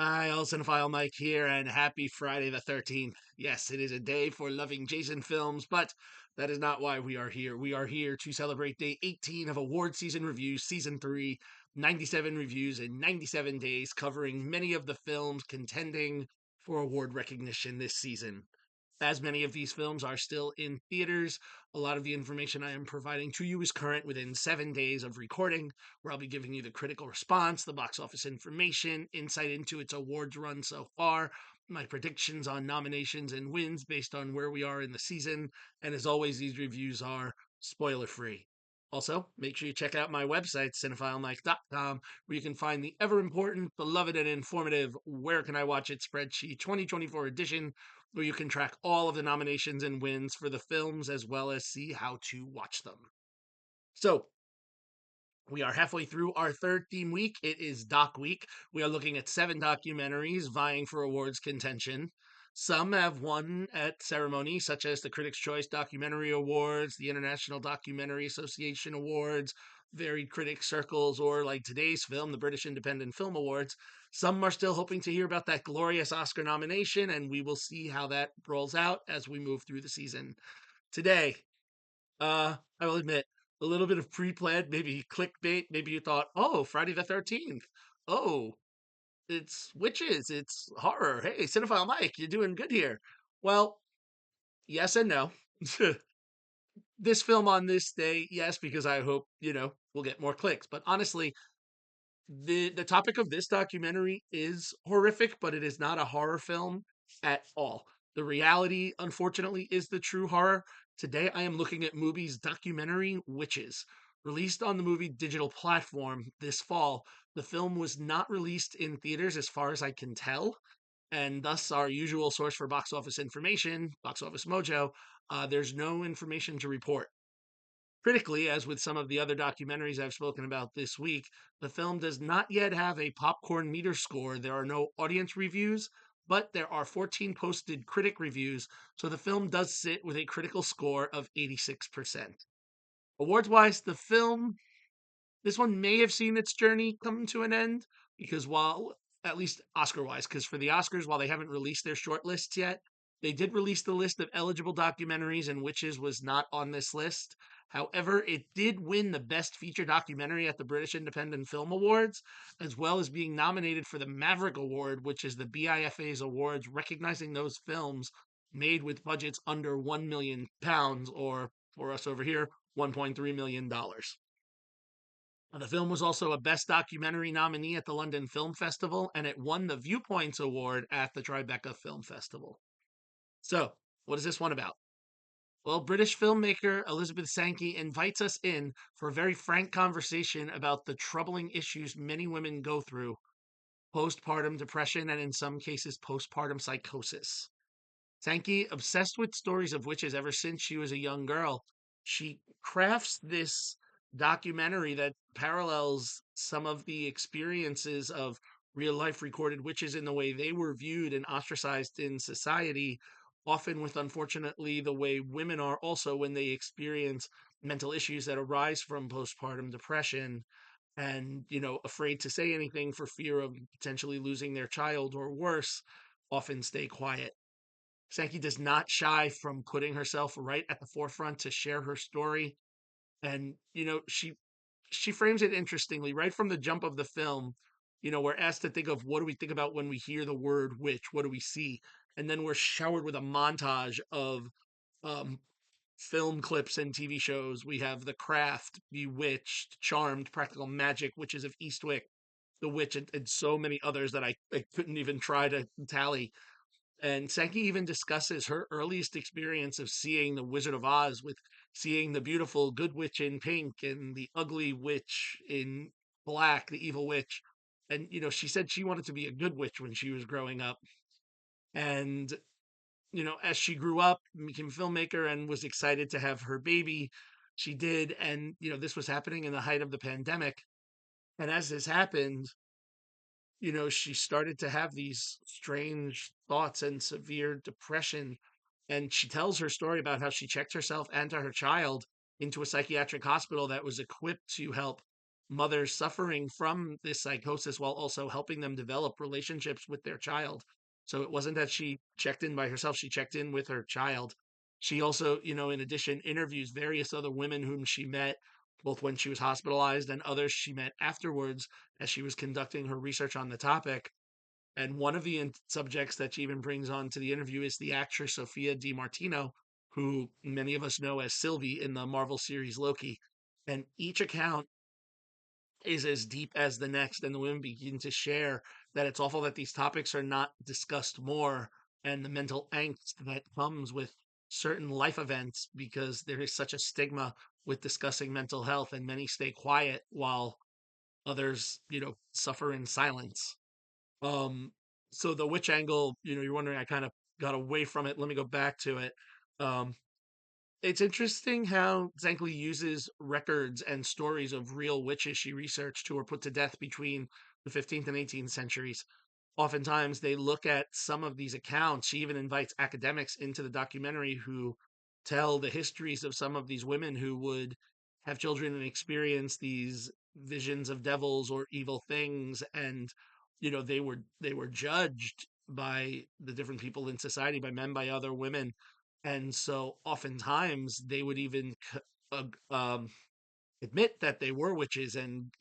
Hi, all cinephile Mike here, and happy Friday the 13th. Yes, it is a day for loving Jason films, but that is not why we are here. We are here to celebrate day 18 of Award Season Reviews, Season 3, 97 reviews in 97 days, covering many of the films contending for award recognition this season. As many of these films are still in theaters, a lot of the information I am providing to you is current within 7 days of recording, where I'll be giving you the critical response, the box office information, insight into its awards run so far, my predictions on nominations and wins based on where we are in the season, and as always, these reviews are spoiler free. Also, make sure you check out my website, cinephilemike.com, where you can find the ever important, beloved, and informative Where Can I Watch It spreadsheet 2024 edition, where you can track all of the nominations and wins for the films as well as see how to watch them. So, we are halfway through our third theme week. It is Doc Week. We are looking at 7 documentaries vying for awards contention. Some have won at ceremony, such as the Critics' Choice Documentary Awards, the International Documentary Association Awards, varied critic circles, or like today's film, the British Independent Film Awards. Some are still hoping to hear about that glorious Oscar nomination, and we will see how that rolls out as we move through the season. Today, I will admit, a little bit of pre-planned, maybe clickbait. Maybe you thought, oh, Friday the 13th. Oh, it's witches, it's horror. Hey, Cinephile Mike, you're doing good here. Well, yes and no. This film on this day, yes, because I hope, we'll get more clicks. But honestly, the topic of this documentary is horrific, but it is not a horror film at all. The reality, unfortunately, is the true horror. Today, I am looking at Mubi's documentary Witches. Released on the movie digital platform this fall, the film was not released in theaters as far as I can tell, and thus our usual source for box office information, Box Office Mojo, there's no information to report. Critically, as with some of the other documentaries I've spoken about this week, the film does not yet have a popcorn meter score. There are no audience reviews, but there are 14 posted critic reviews, so the film does sit with a critical score of 86%. Awards wise, this one may have seen its journey come to an end because at least Oscar wise, because for the Oscars, while they haven't released their short lists yet, they did release the list of eligible documentaries, and Witches was not on this list. However, it did win the Best Feature Documentary at the British Independent Film Awards, as well as being nominated for the Maverick Award, which is the BIFA's awards recognizing those films made with budgets under £1 million, or for us over here, $1.3 million. The film was also a Best Documentary nominee at the London Film Festival, and it won the Viewpoints Award at the Tribeca Film Festival. So, what is this one about? Well, British filmmaker Elizabeth Sankey invites us in for a very frank conversation about the troubling issues many women go through: postpartum depression and, in some cases, postpartum psychosis. Sankey, obsessed with stories of witches ever since she was a young girl, she crafts this documentary that parallels some of the experiences of real life recorded witches in the way they were viewed and ostracized in society, often with, unfortunately, the way women are also when they experience mental issues that arise from postpartum depression and, afraid to say anything for fear of potentially losing their child or worse, often stay quiet. Sankey does not shy from putting herself right at the forefront to share her story. And, she frames it interestingly. Right from the jump of the film, we're asked to think of, what do we think about when we hear the word witch? What do we see? And then we're showered with a montage of um, film clips and TV shows. We have The Craft, Bewitched, Charmed, Practical Magic, Witches of Eastwick, The Witch, and so many others that I couldn't even try to tally. And Sankey even discusses her earliest experience of seeing the Wizard of Oz, with seeing the beautiful good witch in pink and the ugly witch in black, the evil witch. And, she said she wanted to be a good witch when she was growing up. And, as she grew up, became a filmmaker, and was excited to have her baby, she did. And, this was happening in the height of the pandemic. And as this happened, she started to have these strange thoughts and severe depression. And she tells her story about how she checked herself and to her child into a psychiatric hospital that was equipped to help mothers suffering from this psychosis while also helping them develop relationships with their child. So it wasn't that she checked in by herself, she checked in with her child. She also, in addition, interviews various other women whom she met, both when she was hospitalized and others she met afterwards as she was conducting her research on the topic. And one of the subjects that she even brings on to the interview is the actress Sophia DiMartino, who many of us know as Sylvie in the Marvel series Loki. And each account is as deep as the next, and the women begin to share that it's awful that these topics are not discussed more, and the mental angst that comes with certain life events because there is such a stigma with discussing mental health, and many stay quiet while others, suffer in silence. Um, so the witch angle, you're wondering, I kind of got away from it. Let me go back to it. Um, it's interesting how Zankly uses records and stories of real witches she researched who were put to death between the 15th and 18th centuries. Oftentimes, they look at some of these accounts. She even invites academics into the documentary who tell the histories of some of these women who would have children and experience these visions of devils or evil things, and they were judged by the different people in society, by men, by other women, and so oftentimes they would even admit that they were witches and,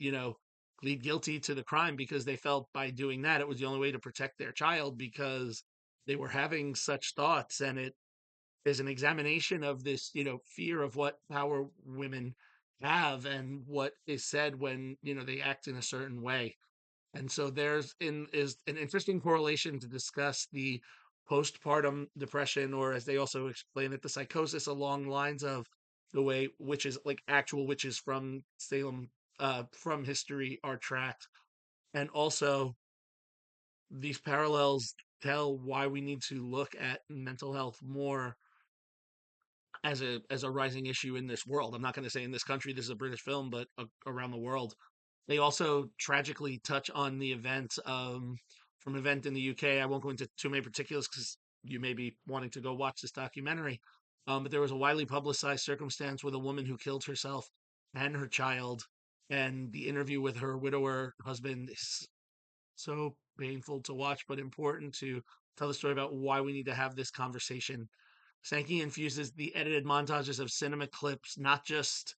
plead guilty to the crime because they felt by doing that it was the only way to protect their child because they were having such thoughts. And it is an examination of this, fear of what power women have and what is said when, they act in a certain way. And so there's in is an interesting correlation to discuss the postpartum depression, or as they also explain it, the psychosis along lines of the way witches, like actual witches from Salem, from history, are tracked. And also these parallels tell why we need to look at mental health more as a rising issue in this world. I'm not going to say in this country, this is a British film, but around the world. They also tragically touch on the event from an event in the UK. I won't go into too many particulars because you may be wanting to go watch this documentary. But there was a widely publicized circumstance with a woman who killed herself and her child, and the interview with her widower husband is so painful to watch, but important to tell the story about why we need to have this conversation. Sankey infuses the edited montages of cinema clips, not just,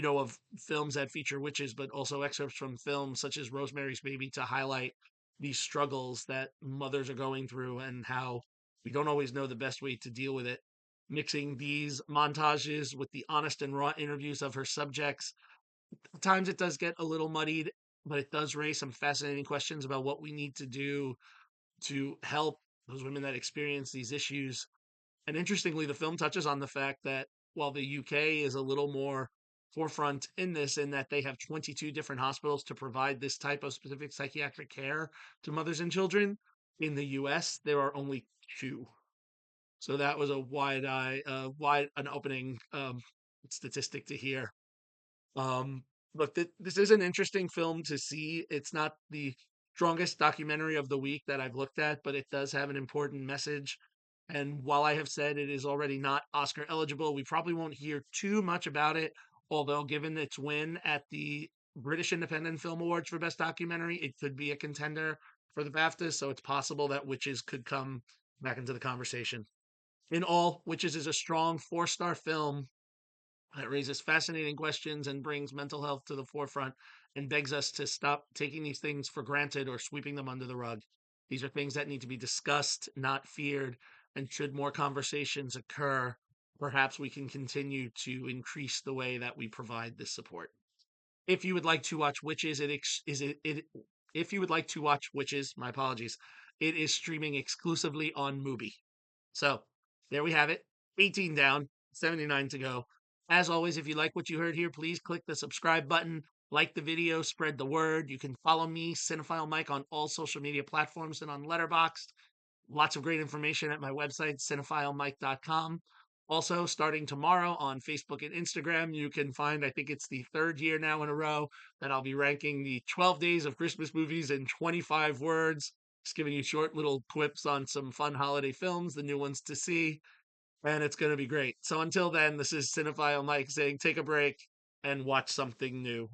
of films that feature witches, but also excerpts from films such as Rosemary's Baby to highlight these struggles that mothers are going through and how we don't always know the best way to deal with it. Mixing these montages with the honest and raw interviews of her subjects, at times it does get a little muddied, but it does raise some fascinating questions about what we need to do to help those women that experience these issues. And interestingly, the film touches on the fact that while the UK is a little more forefront in this, in that they have 22 different hospitals to provide this type of specific psychiatric care to mothers and children, in the US there are only two. So that was a wide an opening statistic to hear. Um, but this is an interesting film to see. It's not the strongest documentary of the week that I've looked at, but it does have an important message. And while I have said it is already not Oscar eligible, we probably won't hear too much about it. Although, given its win at the British Independent Film Awards for Best Documentary, it could be a contender for the BAFTA. So it's possible that Witches could come back into the conversation. In all, Witches is a strong 4-star film that raises fascinating questions and brings mental health to the forefront and begs us to stop taking these things for granted or sweeping them under the rug. These are things that need to be discussed, not feared, and should more conversations occur, perhaps we can continue to increase the way that we provide this support. If you would like to watch Witches, if you would like to watch Witches, my apologies, it is streaming exclusively on Mubi. So there we have it. 18 down, 79 to go. As always, if you like what you heard here, please click the subscribe button, like the video, spread the word. You can follow me, Cinephile Mike, on all social media platforms and on Letterboxd. Lots of great information at my website, cinephilemike.com. Also, starting tomorrow on Facebook and Instagram, you can find, I think it's the third year now in a row, that I'll be ranking the 12 days of Christmas movies in 25 words. Just giving you short little quips on some fun holiday films, the new ones to see, and it's going to be great. So until then, this is Cinephile Mike saying take a break and watch something new.